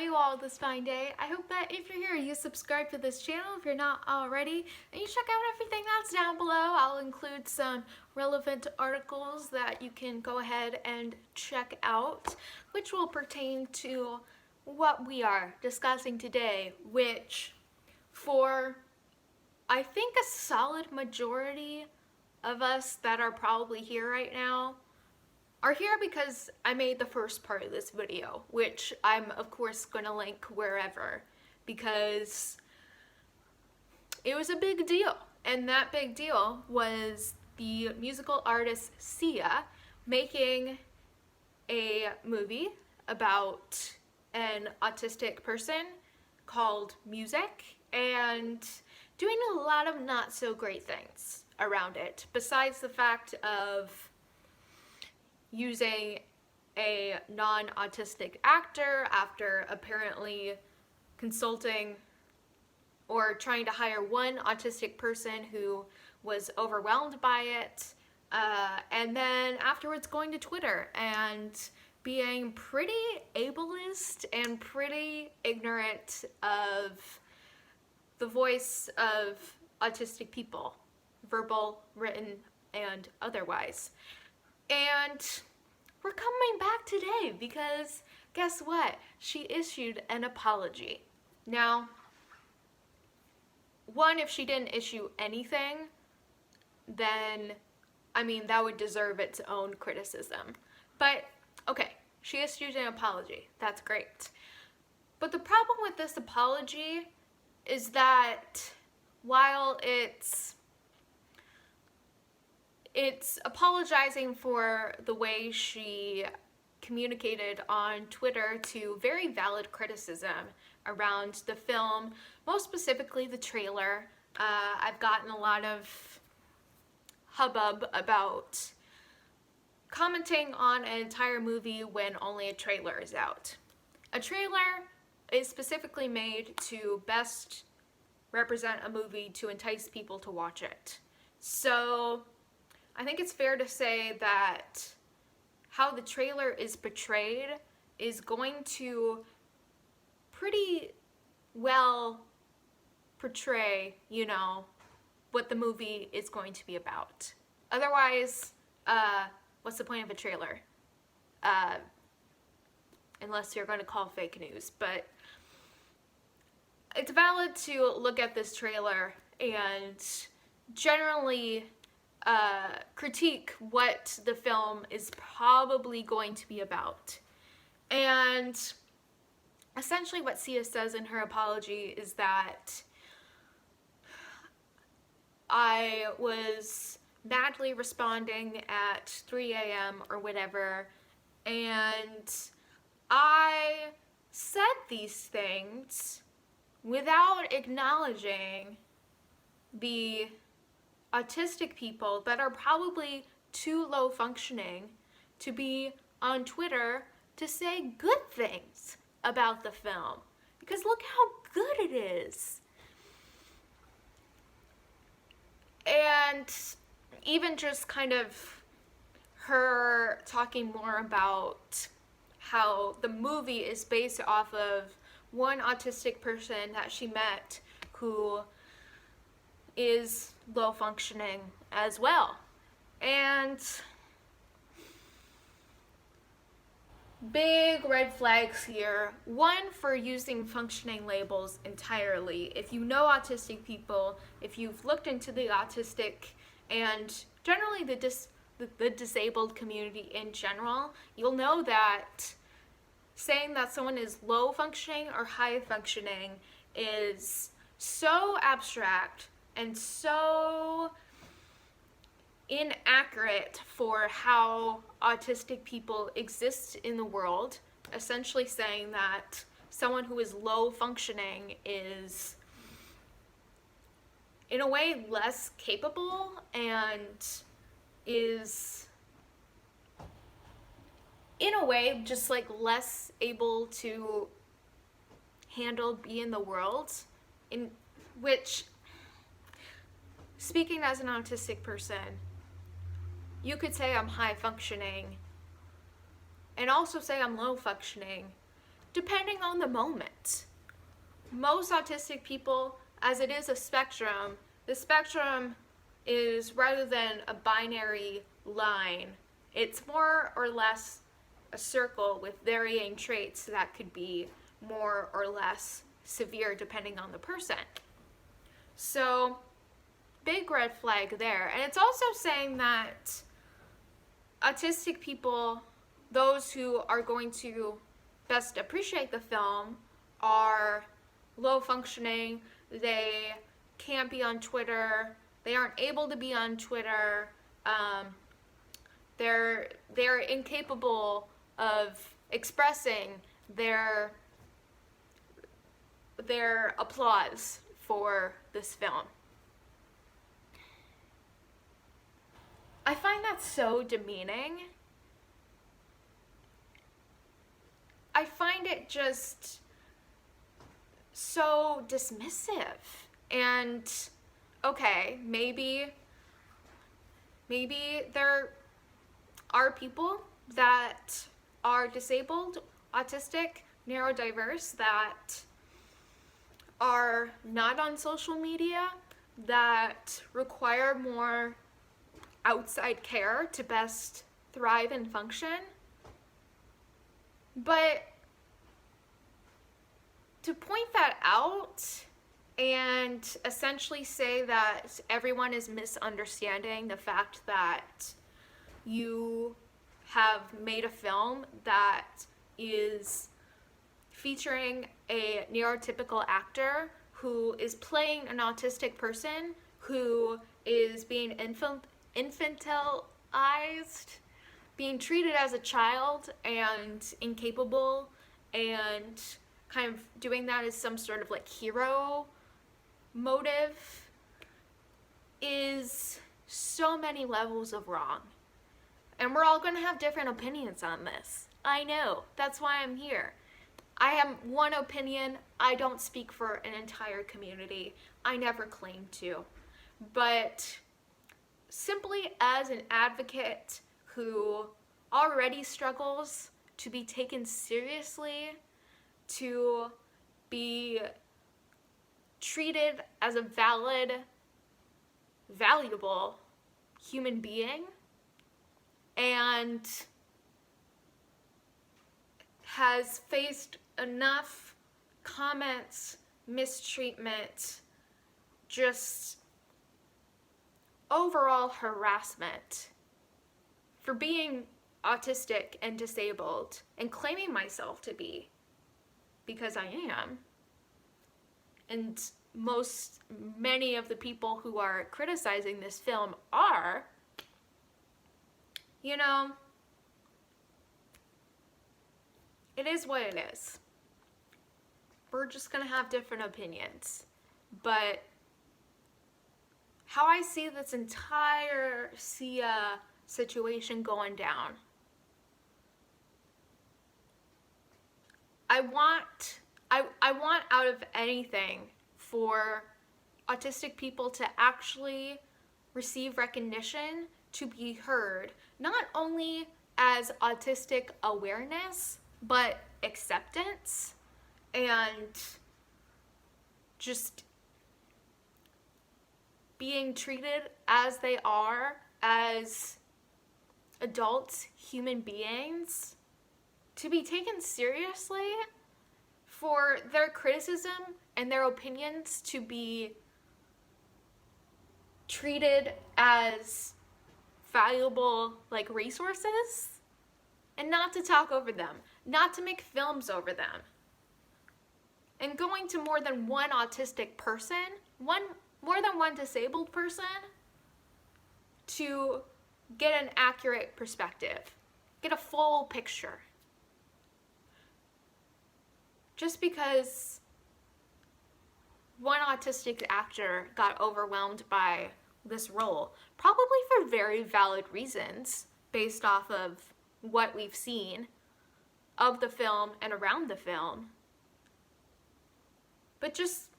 you all this fine day? I hope that if you're here, you subscribe to this channel if you're not already, and you check out everything that's down below. I'll include some relevant articles that you can go ahead and check out, which will pertain to what we are discussing today, which for I think a solid majority of us that are probably here right now are here because I made the first part of this video, which I'm of course going to link wherever, because it was a big deal. And that big deal was the musical artist Sia making a movie about an autistic person called Music, and doing a lot of not so great things around it, besides the fact of using a non-autistic actor after apparently consulting or trying to hire one autistic person who was overwhelmed by it, and then afterwards going to Twitter and being pretty ableist and pretty ignorant of the voice of autistic people, verbal, written, and otherwise. And we're coming back today because guess what? She issued an apology. Now, one, if she didn't issue anything, then, I mean, that would deserve its own criticism. But, okay, she issued an apology. That's great. But the problem with this apology is that while it's apologizing for the way she communicated on Twitter to very valid criticism around the film, most specifically the trailer. I've gotten a lot of hubbub about commenting on an entire movie when only a trailer is out. A trailer is specifically made to best represent a movie to entice people to watch it. So I think it's fair to say that how the trailer is portrayed is going to pretty well portray, you know, what the movie is going to be about. Otherwise, what's the point of a trailer? Unless you're going to call fake news. But it's valid to look at this trailer and generally critique what the film is probably going to be about. And essentially what Sia says in her apology is that I was madly responding at 3 a.m. or whatever, and I said these things without acknowledging the autistic people that are probably too low functioning to be on Twitter to say good things about the film. Because look how good it is. And even just kind of her talking more about how the movie is based off of one autistic person that she met who is low functioning as well. And big red flags here. One, for using functioning labels entirely. If you know autistic people, if you've looked into the autistic and generally the disabled community in general, you'll know that saying that someone is low functioning or high functioning is so abstract and so inaccurate for how autistic people exist in the world. Essentially saying that someone who is low functioning is in a way less capable and is in a way just like less able to be in the world, in which, speaking as an autistic person, you could say I'm high functioning and also say I'm low functioning, depending on the moment. Most autistic people, as it is a spectrum, the spectrum is, rather than a binary line, it's more or less a circle with varying traits that could be more or less severe depending on the person. So, big red flag there. And it's also saying that autistic people, those who are going to best appreciate the film, are low functioning, they can't be on Twitter, they aren't able to be on Twitter, they're incapable of expressing their applause for this film. I find that so demeaning. I find it just so dismissive. And okay, maybe there are people that are disabled, autistic, neurodiverse, that are not on social media, that require more outside care to best thrive and function. But to point that out and essentially say that everyone is misunderstanding the fact that you have made a film that is featuring a neurotypical actor who is playing an autistic person who is being infantilized, being treated as a child and incapable, and kind of doing that as some sort of like hero motive, is so many levels of wrong. And we're all going to have different opinions on this. I know. That's why I'm here. I have one opinion. I don't speak for an entire community. I never claim to. But simply as an advocate who already struggles to be taken seriously, to be treated as a valid, valuable human being, and has faced enough comments, mistreatment, just overall harassment for being autistic and disabled and claiming myself to be, because I am. And many of the people who are criticizing this film are, you know, it is what it is. We're just gonna have different opinions. But how I see this entire Sia situation going down, I want out of anything for autistic people to actually receive recognition, to be heard, not only as autistic awareness, but acceptance, and just being treated as they are, as adults, human beings, to be taken seriously, for their criticism and their opinions to be treated as valuable, like, resources, and not to talk over them, not to make films over them. And going to more than one autistic person, more than one disabled person, to get an accurate perspective, get a full picture. Just because one autistic actor got overwhelmed by this role, probably for very valid reasons, based off of what we've seen of the film and around the film. But just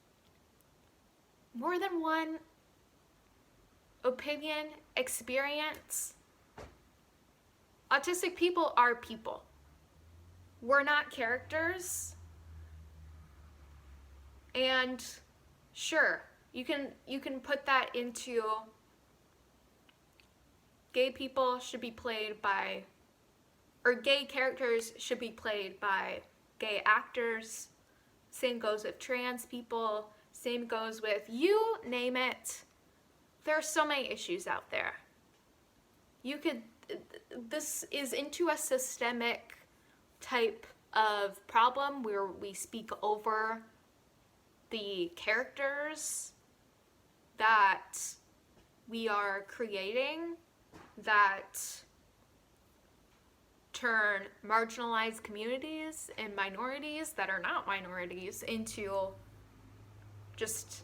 more than one opinion, experience. Autistic people are people. we're not characters. And sure, you can put that into gay people should be played by, or gay characters should be played by gay actors. Same goes with trans people. Same goes with you name it. There are so many issues out there. This is into a systemic type of problem where we speak over the characters that we are creating that turn marginalized communities and minorities that are not minorities into just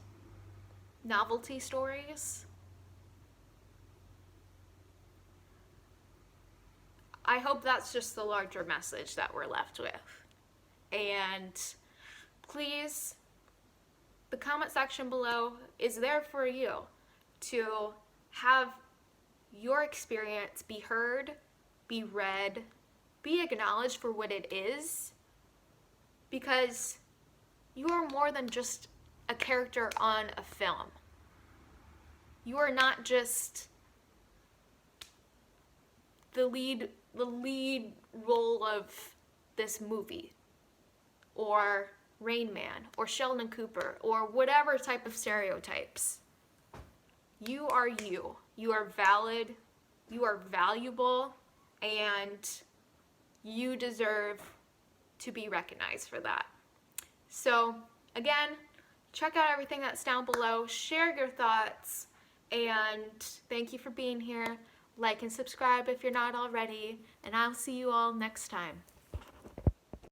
novelty stories. I hope that's just the larger message that we're left with. And please, the comment section below is there for you to have your experience be heard, be read, be acknowledged for what it is, because you are more than just a character on a film. You are not just the lead role of this movie, or Rain Man, or Sheldon Cooper, or whatever type of stereotypes. You are you. You are valid, you are valuable, and you deserve to be recognized for that. So again, check out everything that's down below, share your thoughts, and thank you for being here. Like and subscribe if you're not already, and I'll see you all next time.